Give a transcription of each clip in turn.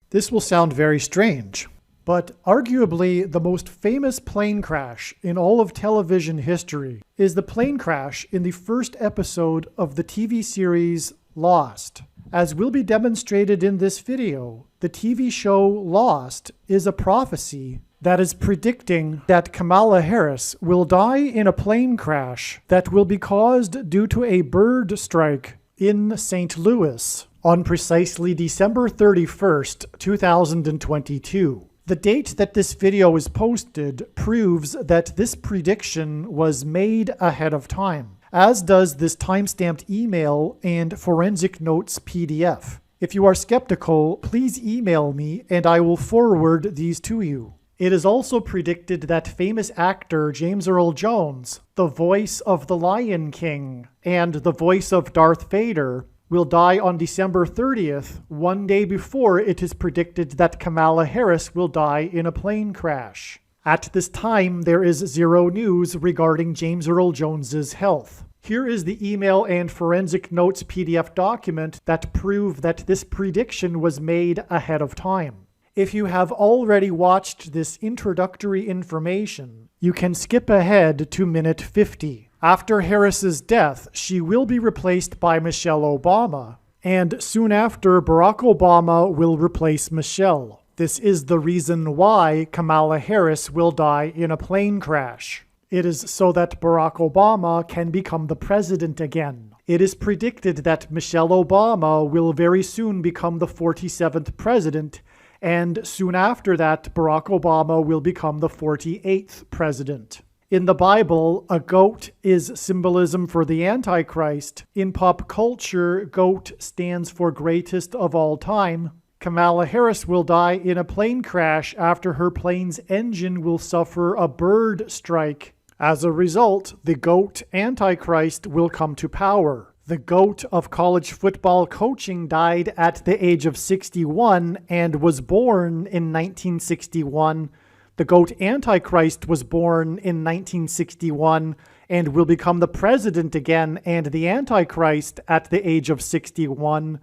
This will sound very strange, but arguably the most famous plane crash in all of television history is the plane crash in the first episode of the TV series Lost. As will be demonstrated in this video, the TV show Lost is a prophecy that is predicting that Kamala Harris will die in a plane crash that will be caused due to a bird strike in St. Louis on precisely December 31st, 2022. The date that this video is posted proves that this prediction was made ahead of time, as does this timestamped email and forensic notes PDF. If you are skeptical, please email me and I will forward these to you. It is also predicted that famous actor James Earl Jones, the voice of the Lion King and the voice of Darth Vader, will die on December 30th, one day before it is predicted that Kamala Harris will die in a plane crash. At this time, there is zero news regarding James Earl Jones's health. Here is the email and forensic notes PDF document that prove that this prediction was made ahead of time. If you have already watched this introductory information, you can skip ahead to minute 50. After Harris's death, she will be replaced by Michelle Obama, and soon after, Barack Obama will replace Michelle. This is the reason why Kamala Harris will die in a plane crash. It is so that Barack Obama can become the president again. It is predicted that Michelle Obama will very soon become the 47th president, and soon after that, Barack Obama will become the 48th president. In the Bible, a goat is symbolism for the Antichrist. In pop culture, goat stands for greatest of all time. Kamala Harris will die in a plane crash after her plane's engine will suffer a bird strike. As a result, the goat Antichrist will come to power. The GOAT of college football coaching died at the age of 61 and was born in 1961. The GOAT Antichrist was born in 1961 and will become the president again and the Antichrist at the age of 61.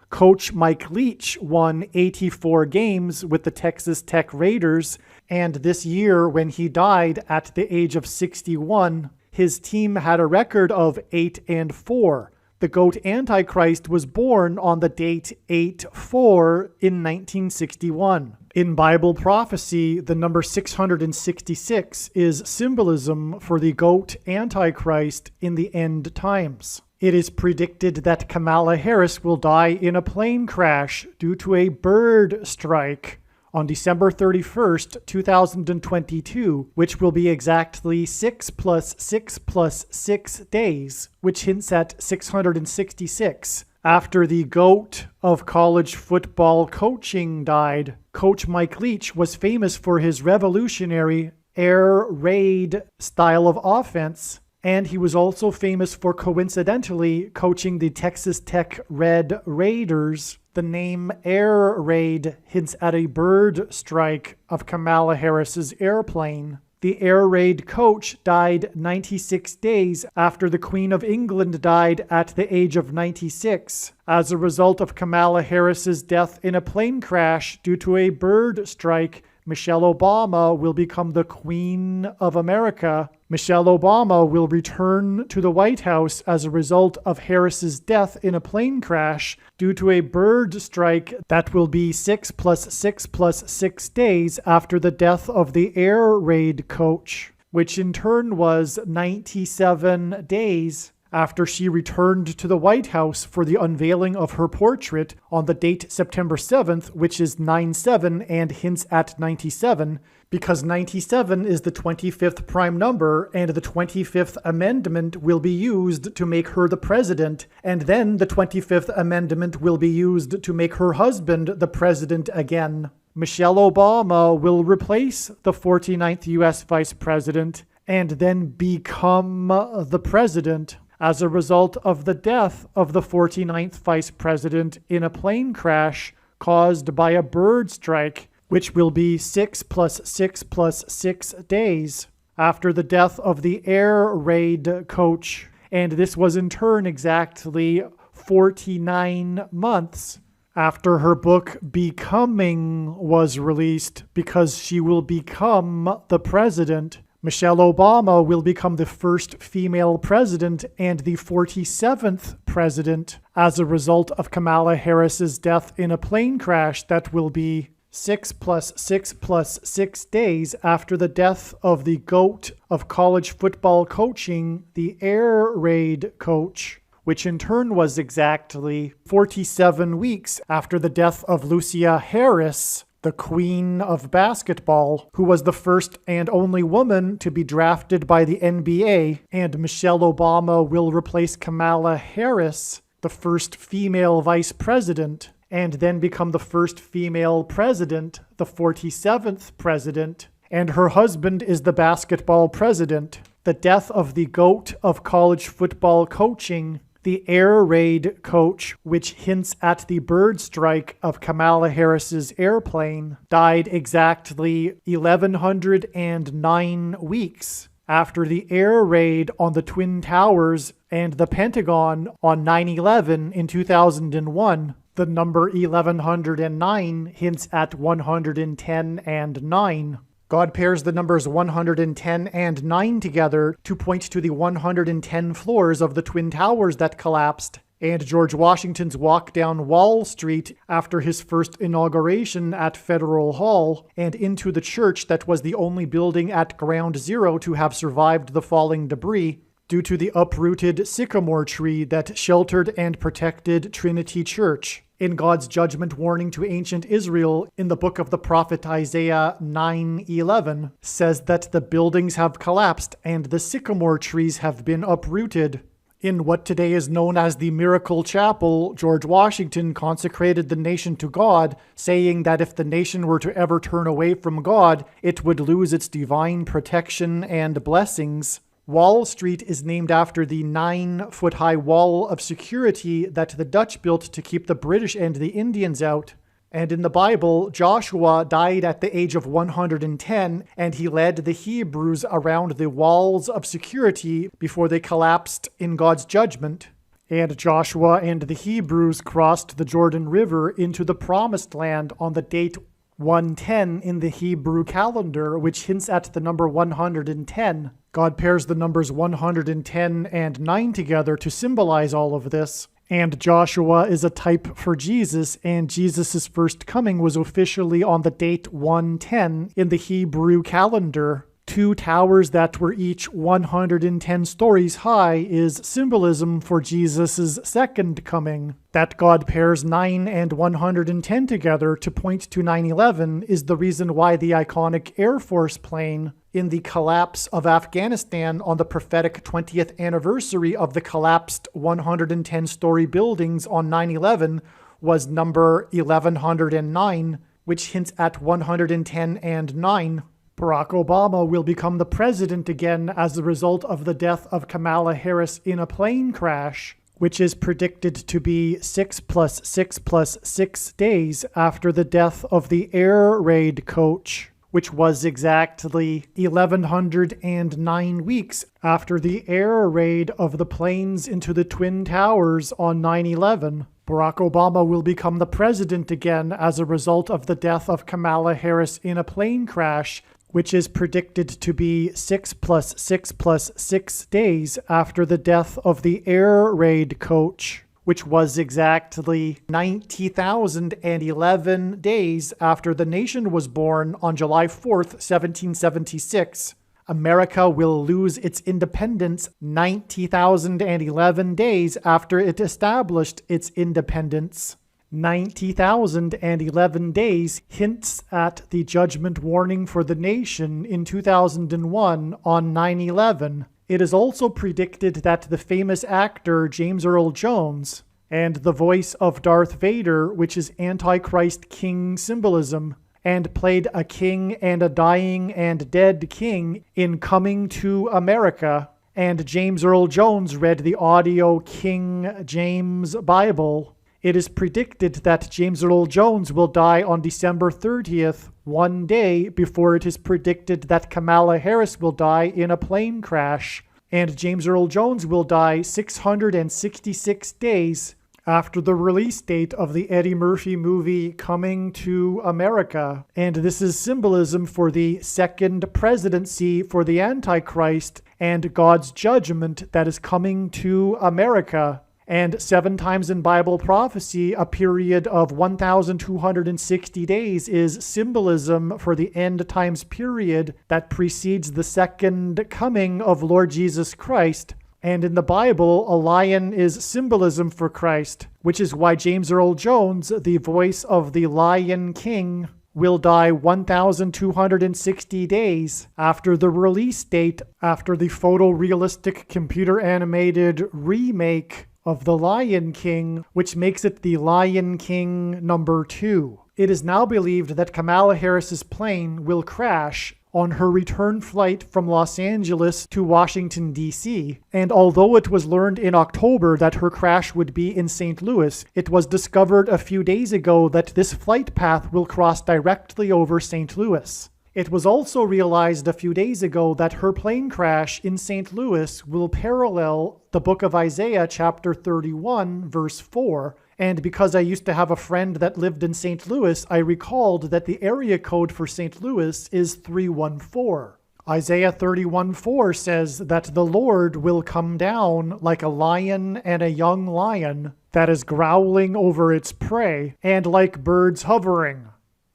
Coach Mike Leach won 84 games with the Texas Tech Raiders, and this year when he died at the age of 61, his team had a record of 8-4. The GOAT Antichrist was born on the date 8-4 in 1961. In Bible prophecy, the number 666 is symbolism for the GOAT Antichrist in the end times. It is predicted that Kamala Harris will die in a plane crash due to a bird strike on December 31st, 2022, which will be exactly 6 + 6 + 6 days, which hints at 666. After the GOAT of college football coaching died, Coach Mike Leach was famous for his revolutionary air raid style of offense, and he was also famous for coincidentally coaching the Texas Tech Red Raiders. The name Air Raid hints at a bird strike of Kamala Harris's airplane. The Air Raid coach died 96 days after the Queen of England died at the age of 96 as a result of Kamala Harris's death in a plane crash due to a bird strike. Michelle Obama will become the Queen of America. Michelle Obama will return to the White House as a result of Harris's death in a plane crash due to a bird strike that will be 6 + 6 + 6 days after the death of the air raid coach, which in turn was 97 days after she returned to the White House for the unveiling of her portrait on the date September 7th, which is 9/7 and hints at 97, because 97 is the 25th prime number, and the 25th Amendment will be used to make her the president, and then the 25th Amendment will be used to make her husband the president again. Michelle Obama will replace the 49th U.S. Vice President and then become the president as a result of the death of the 49th Vice President in a plane crash caused by a bird strike, which will be 6 + 6 + 6 days after the death of the air raid coach. And this was in turn exactly 49 months after her book Becoming was released, because she will become the president. Michelle Obama will become the first female president and the 47th president as a result of Kamala Harris's death in a plane crash that will be 6 + 6 + 6 days after the death of the GOAT of college football coaching, the air raid coach, which in turn was exactly 47 weeks after the death of Lucia Harris, the queen of basketball, who was the first and only woman to be drafted by the NBA, and Michelle Obama will replace Kamala Harris, the first female vice president, and then become the first female president, the 47th president, and her husband is the basketball president. The death of the GOAT of college football coaching, the air raid coach, which hints at the bird strike of Kamala Harris's airplane, died exactly 1,109 weeks after the air raid on the Twin Towers and the Pentagon on 9/11 in 2001. The number 1109 hints at 110 and 9. God pairs the numbers 110 and 9 together to point to the 110 floors of the Twin Towers that collapsed, and George Washington's walk down Wall Street after his first inauguration at Federal Hall, and into the church that was the only building at Ground Zero to have survived the falling debris, due to the uprooted sycamore tree that sheltered and protected Trinity Church. In God's judgment warning to ancient Israel in the book of the prophet Isaiah 9:11 says that the buildings have collapsed and the sycamore trees have been uprooted. In what today is known as the Miracle Chapel, George Washington consecrated the nation to God, saying that if the nation were to ever turn away from God, it would lose its divine protection and blessings. Wall Street is named after the 9-foot-high wall of security that the Dutch built to keep the British and the Indians out. And in the Bible, Joshua died at the age of 110, and he led the Hebrews around the walls of security before they collapsed in God's judgment. And Joshua and the Hebrews crossed the Jordan River into the Promised Land on the date 110 in the Hebrew calendar, which hints at the number 110. God pairs the numbers 110 and 9 together to symbolize all of this. And Joshua is a type for Jesus, and Jesus' first coming was officially on the date 110 in the Hebrew calendar. 2 towers that were each 110 stories high is symbolism for Jesus' second coming. That God pairs 9 and 110 together to point to 9/11 is the reason why the iconic Air Force plane in the collapse of Afghanistan on the prophetic 20th anniversary of the collapsed 110-story buildings on 9/11 was number 1109, which hints at 110 and 9. Barack Obama will become the president again as a result of the death of Kamala Harris in a plane crash, which is predicted to be 6 + 6 + 6 days after the death of the air raid coach, which was exactly 1,109 weeks after the air raid of the planes into the Twin Towers on 9/11. Barack Obama will become the president again as a result of the death of Kamala Harris in a plane crash, which is predicted to be 6 + 6 + 6 days after the death of the air raid coach, which was exactly 90,011 days after the nation was born on July 4th, 1776. America will lose its independence 90,011 days after it established its independence. 90,011 days hints at the judgment warning for the nation in 2001 on 9/11. It is also predicted that the famous actor James Earl Jones and the voice of Darth Vader, which is Antichrist king symbolism, and played a king and a dying and dead king in Coming to America, and James Earl Jones read the audio King James Bible. It is predicted that James Earl Jones will die on December 30th, one day before it is predicted that Kamala Harris will die in a plane crash, and James Earl Jones will die 666 days after the release date of the Eddie Murphy movie Coming to America. And this is symbolism for the second presidency for the Antichrist and God's judgment that is coming to America. And 7 times in Bible prophecy, a period of 1,260 days is symbolism for the end times period that precedes the second coming of Lord Jesus Christ. And in the Bible, a lion is symbolism for Christ, which is why James Earl Jones, the voice of the Lion King, will die 1,260 days after the release date, after the photorealistic computer-animated remake of The Lion King, which makes it The Lion King #2. It is now believed that Kamala Harris's plane will crash on her return flight from Los Angeles to Washington, D.C. And although it was learned in October that her crash would be in St. Louis, it was discovered a few days ago that this flight path will cross directly over St. Louis. It was also realized a few days ago that her plane crash in St. Louis will parallel the book of Isaiah chapter 31, verse 4, and because I used to have a friend that lived in St. Louis, I recalled that the area code for St. Louis is 314. Isaiah 31:4 says that the Lord will come down like a lion and a young lion that is growling over its prey, and like birds hovering.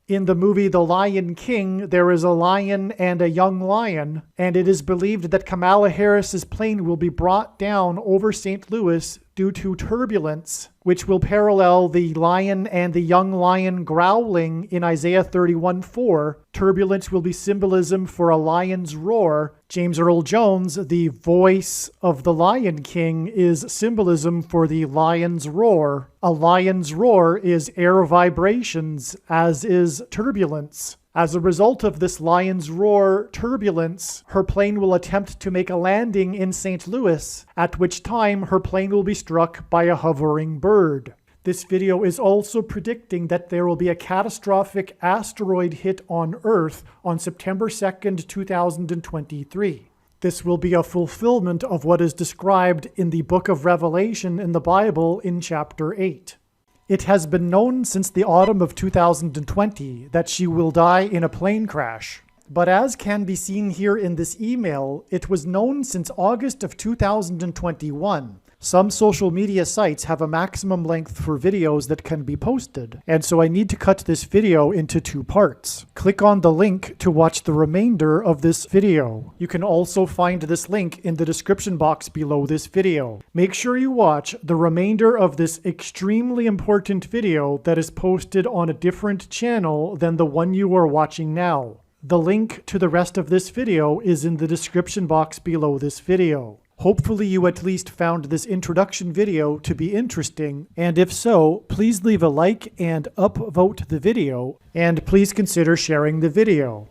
In the movie The Lion King, there is a lion and a young lion, and it is believed that Kamala Harris's plane will be brought down over St. Louis due to turbulence, which will parallel the lion and the young lion growling in Isaiah 31:4. Turbulence will be symbolism for a lion's roar. James Earl Jones, the voice of the Lion King, is symbolism for the lion's roar. A lion's roar is air vibrations, as is turbulence. As a result of this lion's roar turbulence, her plane will attempt to make a landing in St. Louis, at which time her plane will be struck by a hovering bird. This video is also predicting that there will be a catastrophic asteroid hit on Earth on September 2nd, 2023. This will be a fulfillment of what is described in the book of Revelation in the Bible in chapter 8. It has been known since the autumn of 2020 that she will die in a plane crash. But as can be seen here in this email, it was known since August of 2021. Some social media sites have a maximum length for videos that can be posted, and so I need to cut this video into 2 parts. Click on the link to watch the remainder of this video. You can also find this link in the description box below this video. Make sure you watch the remainder of this extremely important video that is posted on a different channel than the one you are watching now. The link to the rest of this video is in the description box below this video. Hopefully you at least found this introduction video to be interesting, and if so, please leave a like and upvote the video, and please consider sharing the video.